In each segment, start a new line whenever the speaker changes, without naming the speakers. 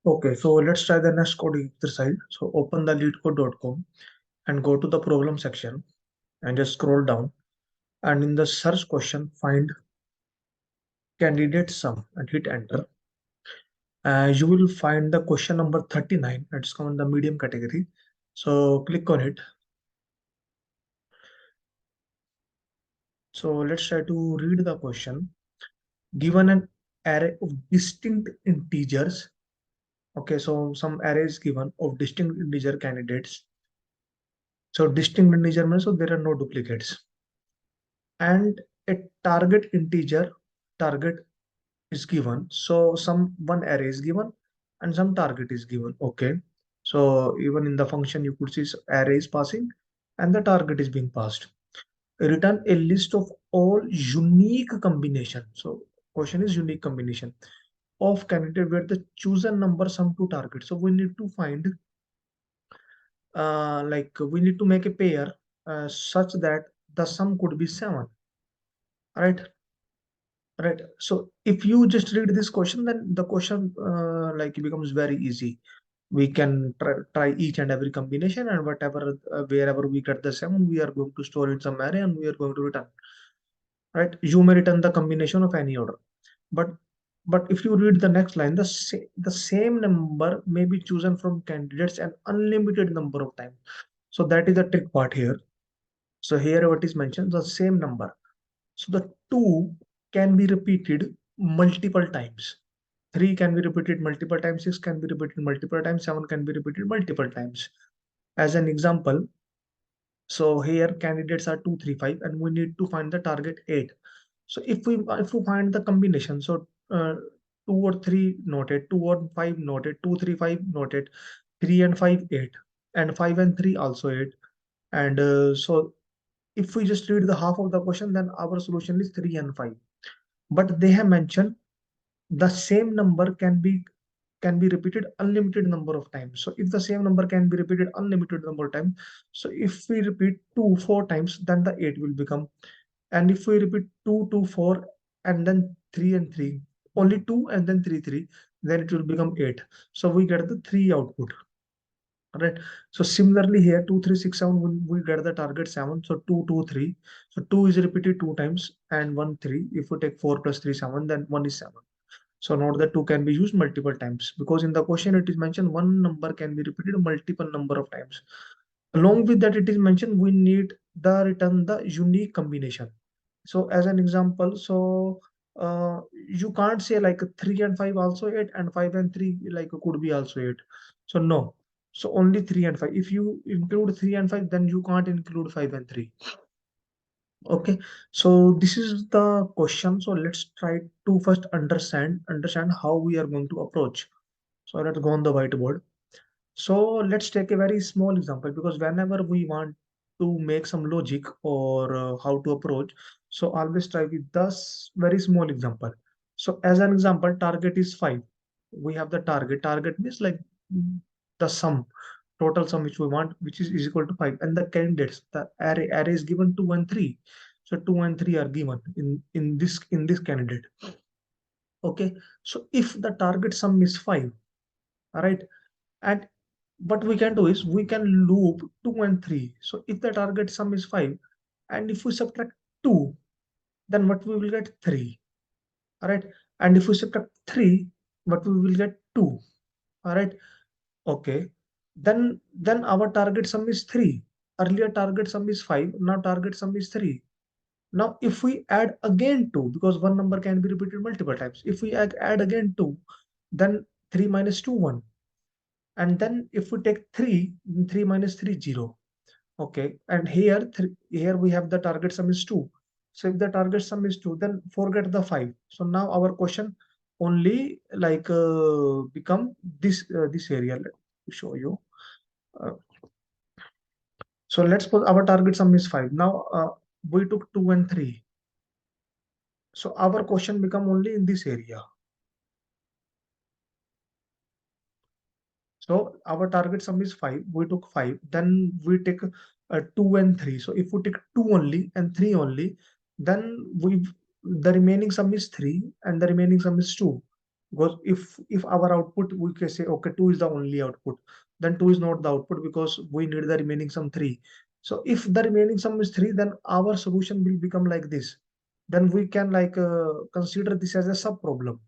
Okay, so let's try the next coding exercise. So open the leetcode.com and go to the problem section and just scroll down. And in the search question, find candidate sum and hit enter. You will find the question number 39. It's come in the medium category. So click on it. So let's try to read the question. Given an array of distinct integers. Okay, so some array is given of distinct integer candidates. So distinct integer means so there are no duplicates. And a target integer target is given. So some one array is given and some target is given. Okay. So even in the function you could see array is passing and the target is being passed. Return a list of all unique combination. So question is unique combination of candidate where the chosen number sum to target. So we need to find like we need to make a pair such that the sum could be 7, right? Right. So if you just read this question, then the question like becomes very easy. We can try each and every combination, and whatever wherever we get the sum, we are going to store in some array and we are going to return. Right. You may return the combination of any order, but if you read the next line, the same number may be chosen from candidates an unlimited number of times. So that is the trick part here. So here what is mentioned, the same number. So the 2 can be repeated multiple times. 3 can be repeated multiple times, 6 can be repeated multiple times, 7 can be repeated multiple times. As an example, so here candidates are 2, 3, 5, and we need to find the target 8. So if we find the combination, so 2 or 3 noted, 2 or 5 noted, 2, 3, 5 noted, 3 and 5, 8, and 5 and 3 also 8. And so if we just read the half of the question, then our solution is 3 and 5. But they have mentioned the same number can be repeated unlimited number of times. So if the same number can be repeated unlimited number of times, so if we repeat 2 4 times, then the 8 will become. And if we repeat 2 2 4 and then 3 and 3, only 2 and then 3 3, then it will become 8. So we get the 3 output. Right. So similarly here 2 3 6 7 we get the target 7. So 2 2 3. So 2 is repeated 2 times and 1 3. If we take 4 plus 3 7, then 1 is 7. So note that 2 can be used multiple times because in the question it is mentioned one number can be repeated multiple number of times. Along with that, it is mentioned we need the return the unique combination. So as an example, so you can't say like 3 and 5 also 8 and 5 and 3 like could be also 8. So no. So only 3 and 5. If you include 3 and 5, then you can't include 5 and 3. Okay, so this is the question. So let's try to first understand how we are going to approach. So let's go on the whiteboard. So let's take a very small example because whenever we want to make some logic or how to approach, so always try with this very small example. So as an example, target is 5. We have the target. Target means like the sum, total sum which we want, which is equal to 5. And the candidates, the array is given 2 and 3. So 2 and 3 are given in this candidate. Okay. So if the target sum is 5, all right, and what we can do is we can loop 2 and 3. So if the target sum is 5 and if we subtract 2, then what we will get 3. All right. And if we subtract 3, what we will get 2. All right. Okay. Then our target sum is 3. Earlier target sum is 5. Now target sum is 3. Now if we add again 2, because one number can be repeated multiple times. If we add again 2, then 3 minus 2, 1. And then if we take 3, 3 minus 3, 0. Okay, and here we have the target sum is 2. So if the target sum is 2, then forget the 5. So now our question only like become this area. Let me show you. Uh, so let's put our target sum is 5. Now we took 2 and 3. So our question become only in this area. So our target sum is 5. We took 5. Then we take 2 and 3. So if we take 2 only and 3 only, then the remaining sum is 3 and the remaining sum is 2. Because if our output, we can say okay, 2 is the only output, then 2 is not the output because we need the remaining sum 3. So if the remaining sum is 3, then our solution will become like this. Then we can like consider this as a sub problem,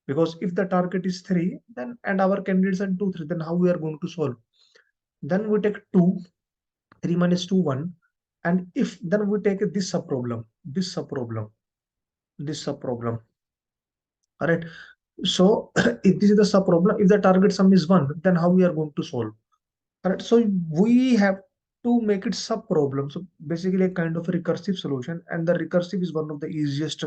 because if the target is 3, then and our candidates are 2 3, then how we are going to solve? Then we take 2, 3 minus 2 1. And if then we take this sub problem, this sub problem. All right. So if this is the sub problem, if the target sum is 1, then how we are going to solve? All right. So we have to make it sub problem. So basically a kind of a recursive solution, and the recursive is one of the easiest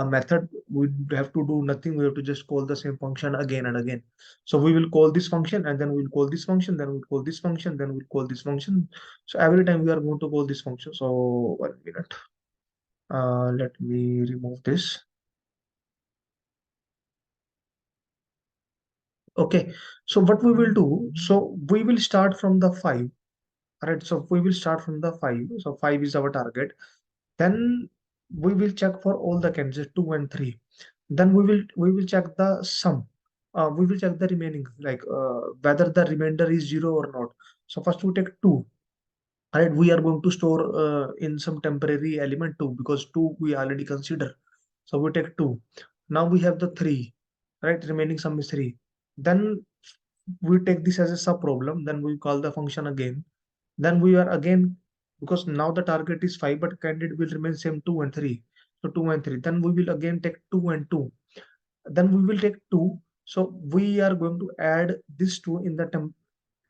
method. We have to do nothing. We have to just call the same function again and again. So we will call this function, and then we'll call this function, then we'll call this function, then we'll call this function. So every time we are going to call this function. So 1 minute. Let me remove this. Okay, so what we will do, so we will start from the 5. All right, so we will start from the 5. So 5 is our target. Then we will check for all the candidates 2 and 3. Then we will check the sum. We will check the remaining, like whether the remainder is 0 or not. So first we take 2. All right, we are going to store in some temporary element 2, because 2 we already consider. So we take 2. Now we have the 3, right? Remaining sum is 3. Then we take this as a sub problem. Then we call the function again. Then we are again, because now the target is 5, but candidate will remain same 2 and 3. So 2 and 3. Then we will again take 2 and 2. Then we will take 2. So we are going to add this 2 in the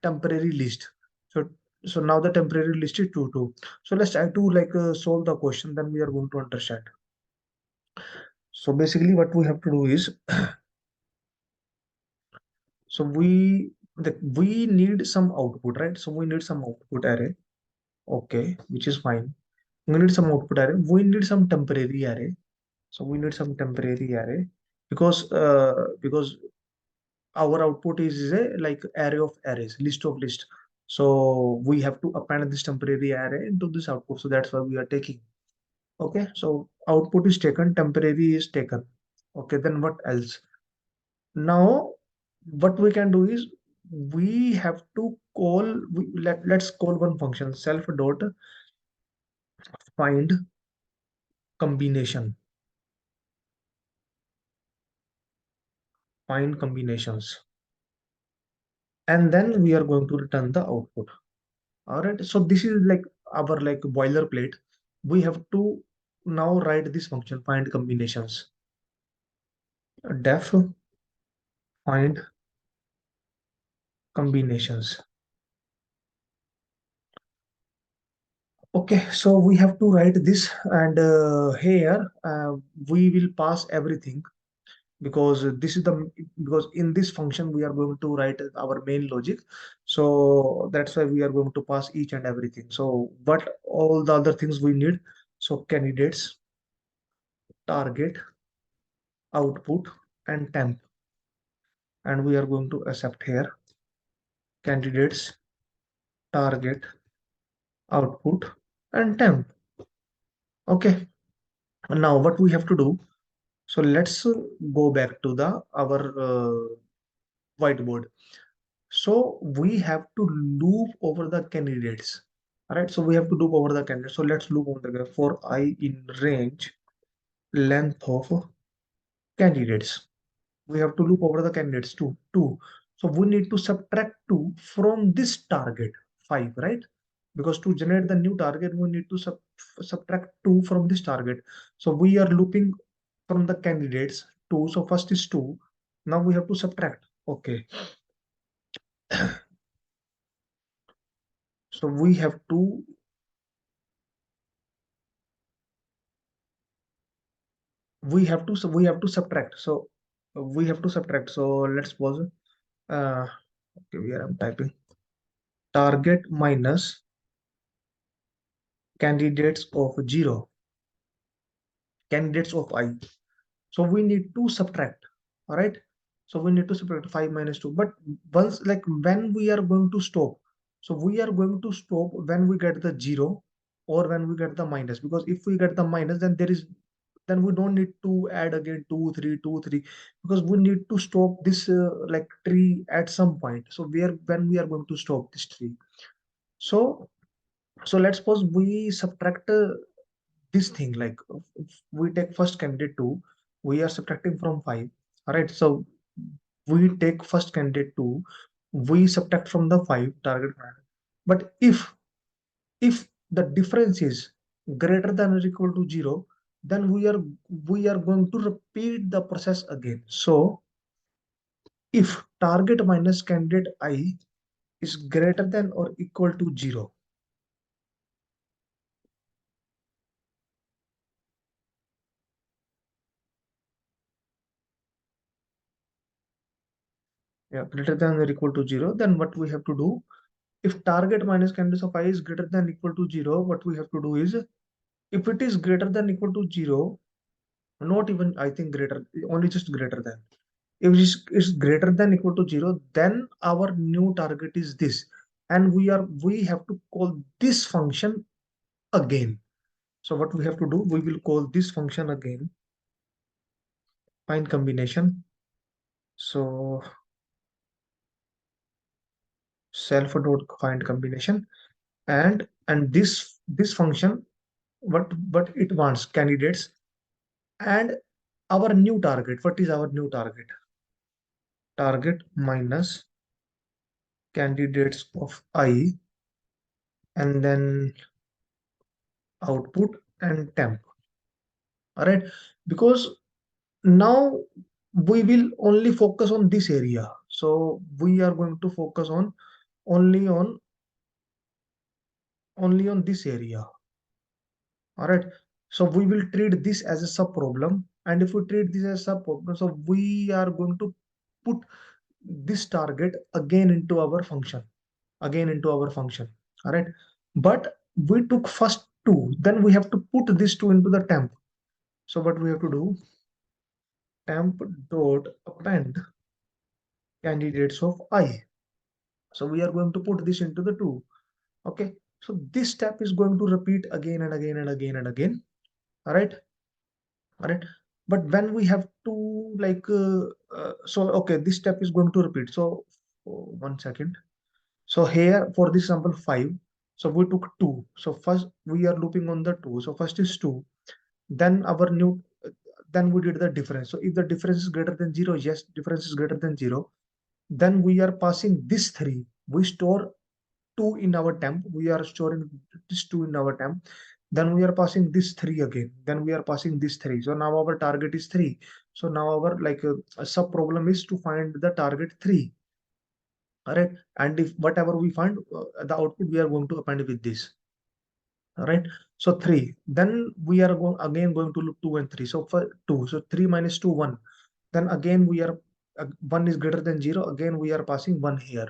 temporary list. So so now the temporary list is 2 2. So let's try to like solve the question. Then we are going to understand. So basically what we have to do is, so we need some output, right? So we need some output array. Okay, which is fine. We need some output array. We need some temporary array. So we need some temporary array, because our output is a like array of arrays, list of list. So we have to append this temporary array into this output. So that's why we are taking. Okay, so output is taken, temporary is taken. Okay, then what else? Now, what we can do is we have to call, let's call one function, self dot find combination, find combinations. And then we are going to return the output. All right. So this is like our like boilerplate. We have to now write this function, find combinations. Def find combinations. Okay, so we have to write this, and here we will pass everything, because this is the, because in this function we are going to write our main logic. So that's why we are going to pass each and everything. So what all the other things we need? So candidates, target, output, and temp. And we are going to accept here candidates, target, output, and temp. Okay, now what we have to do, so let's go back to the our whiteboard. So we have to loop over the candidates. All right, so we have to loop over the candidates. So let's loop over the for I in range length of candidates. We have to loop over the candidates too. Two. So we need to subtract 2 from this target 5, right? Because to generate the new target, we need to subtract 2 from this target. So we are looping from the candidates 2. So first is 2. Now we have to subtract. Okay. So we have to subtract. So we have to subtract. So let's pause. Okay, here I'm typing target minus candidates of 0, candidates of I. So we need to subtract. All right. So we need to subtract 5 minus 2. But once, like when we are going to stop, so we are going to stop when we get the 0 or when we get the minus, because if we get the minus, then there is then we don't need to add again 2 3 2 3, because we need to stop this like tree at some point. So where when we are going to stop this tree? So let's suppose we subtract this thing, like if we take first candidate 2, we are subtracting from 5. All right, so we take first candidate 2, we subtract from the 5 target 5. But if the difference is greater than or equal to 0, then we are going to repeat the process again. So if target minus candidate I is greater than or equal to 0, yeah, greater than or equal to 0, then what we have to do, if target minus candidate of I is greater than equal to 0, what we have to do is, if it is greater than equal to 0, not even I think greater, only just greater than. If it is greater than equal to 0, then our new target is this. And we have to call this function again. So what we have to do, we will call this function again, find combination. So self dot find combination, and this function, what it wants, candidates and our new target. What is our new target? Target minus candidates of I, and then output and temp. All right, because now we will only focus on this area. So we are going to focus on only on this area. All right, so we will treat this as a sub problem, and if we treat this as a sub problem, so we are going to put this target again into our function, all right. But we took first two, then we have to put this two into the temp. So what we have to do, temp dot append candidates of I. So we are going to put this into the two. Okay, so this step is going to repeat again and again and again and again. All right, all right. But when we have to like so okay, this step is going to repeat. So one second. So here for this example 5, so we took 2. So first we are looping on the 2. So first is 2. Then our new, then we did the difference. So if the difference is greater than 0, yes, difference is greater than 0. Then we are passing this 3. We store 2 in our temp. We are storing this 2 in our temp. Then we are passing this 3 again. Then we are passing this 3. So now our target is 3. So now our like a sub problem is to find the target 3. All right, and if whatever we find, the output we are going to append with this. All right, so 3, then we are going to look 2 and 3. So for 2, so 3 minus 2 1, then again we are 1 is greater than 0, again we are passing 1 here.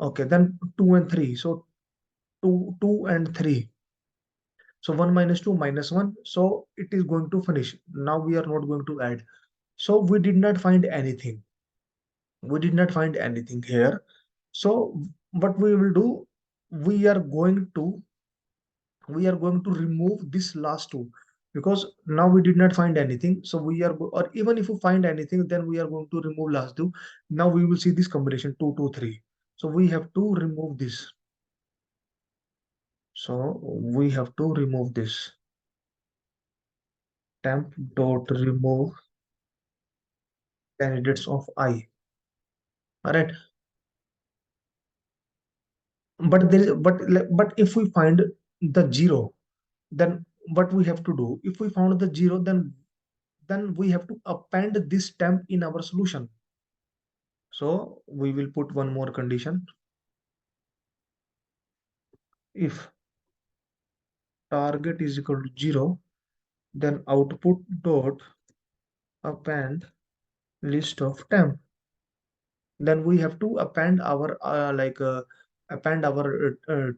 Okay, then 2 and 3, so 2 and 3, so 1 minus 2 minus 1, so it is going to finish. Now we are not going to add. So we did not find anything, here. So what we will do, we are going to remove this last two, because now we did not find anything. So or even if we find anything, then we are going to remove last two. Now we will see this combination 2 2 3. So we have to remove this. So we have to remove this, temp dot remove candidates of I. All right, but there is but if we find the 0, then what we have to do, if we found the 0, then we have to append this temp in our solution. So we will put one more condition. If target is equal to 0, then output dot append list of temp. Then we have to append our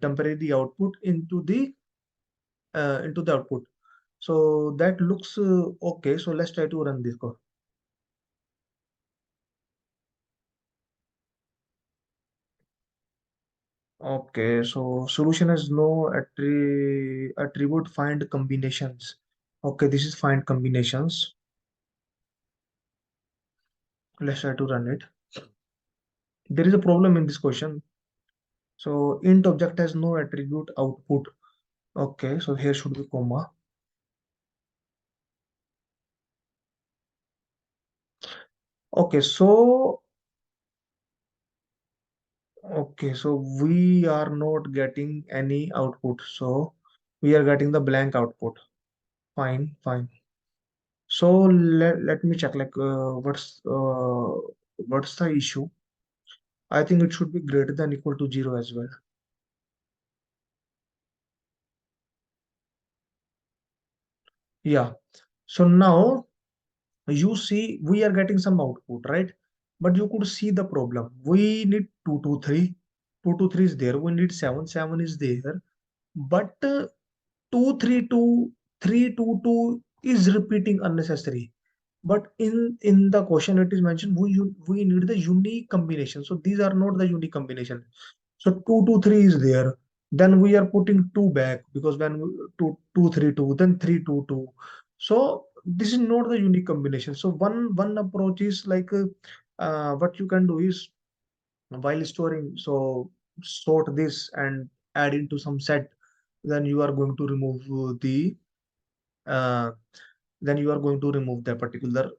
temporary output into the output. So that looks okay. So let's try to run this code. Okay, so solution has no attribute find combinations. Okay, this is find combinations. Let's try to run it. There is a problem in this question. So int object has no attribute output. Okay, so here should be comma. Okay, so we are not getting any output. So we are getting the blank output. Fine, fine. So let me check like what's the issue? I think it should be greater than equal to 0 as well. Yeah. So now you see we are getting some output, right? But you could see the problem. We need 223. 223 is there. We need 7. 7 is there. But 232, 322 is repeating unnecessary. But in the question it is mentioned we need the unique combination. So these are not the unique combination. So 223 is there. Then we are putting 2 back because when 232, then 322. So this is not the unique combination. So one approach is like what you can do is while storing, so sort this and add into some set. Then you are going to remove the uh, then you are going to remove the particular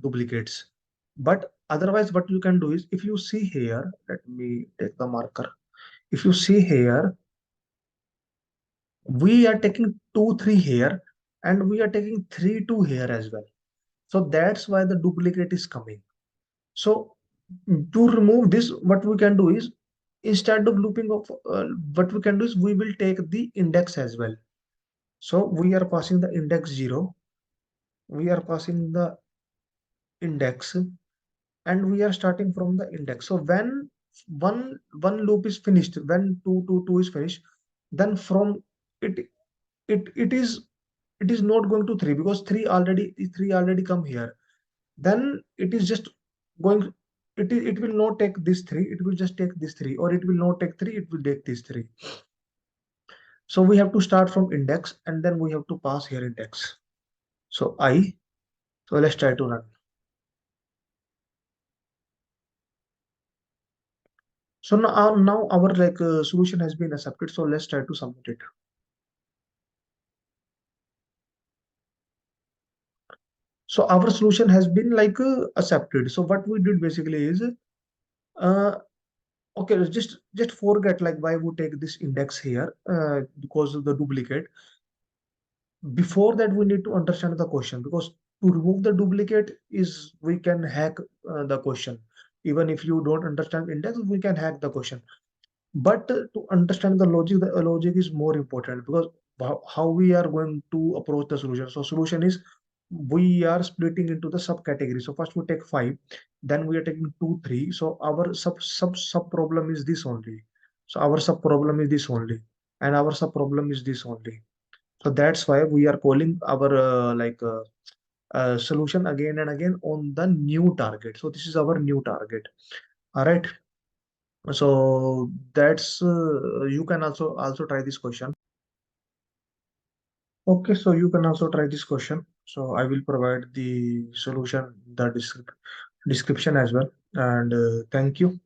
duplicates. But otherwise, what you can do is if you see here, let me take the marker. If you see here, we are taking 2, 3 here, and we are taking 3, 2 here as well. So that's why the duplicate is coming. So to remove this, what we can do is instead of looping of what we can do is we will take the index as well. So we are passing the index 0. We are passing the index and we are starting from the index. So when one loop is finished, when 2 is finished, then from it it is not going to 3 because 3 already come here. Then it is just going it will not take this 3, it will just take this 3, or it will not take 3, it will take this 3. So we have to start from index and then we have to pass here index. So I, so let's try to run. So now our like solution has been accepted. So let's try to submit it. So our solution has been like accepted. So what we did basically is, uh, okay, let's just forget like why we take this index here because of the duplicate. Before that, we need to understand the question because to remove the duplicate is we can hack the question. Even if you don't understand index, we can hack the question. But to understand the logic is more important because how we are going to approach the solution. So solution is we are splitting into the subcategory. So first we take 5, then we are taking 2, 3. So our sub problem is this only. So our sub problem is this only, and our sub problem is this only. So that's why we are calling our solution again and again on the new target. So this is our new target. All right. So that's you can also try this question. Okay, so you can also try this question. So I will provide the solution, the description as well. And thank you.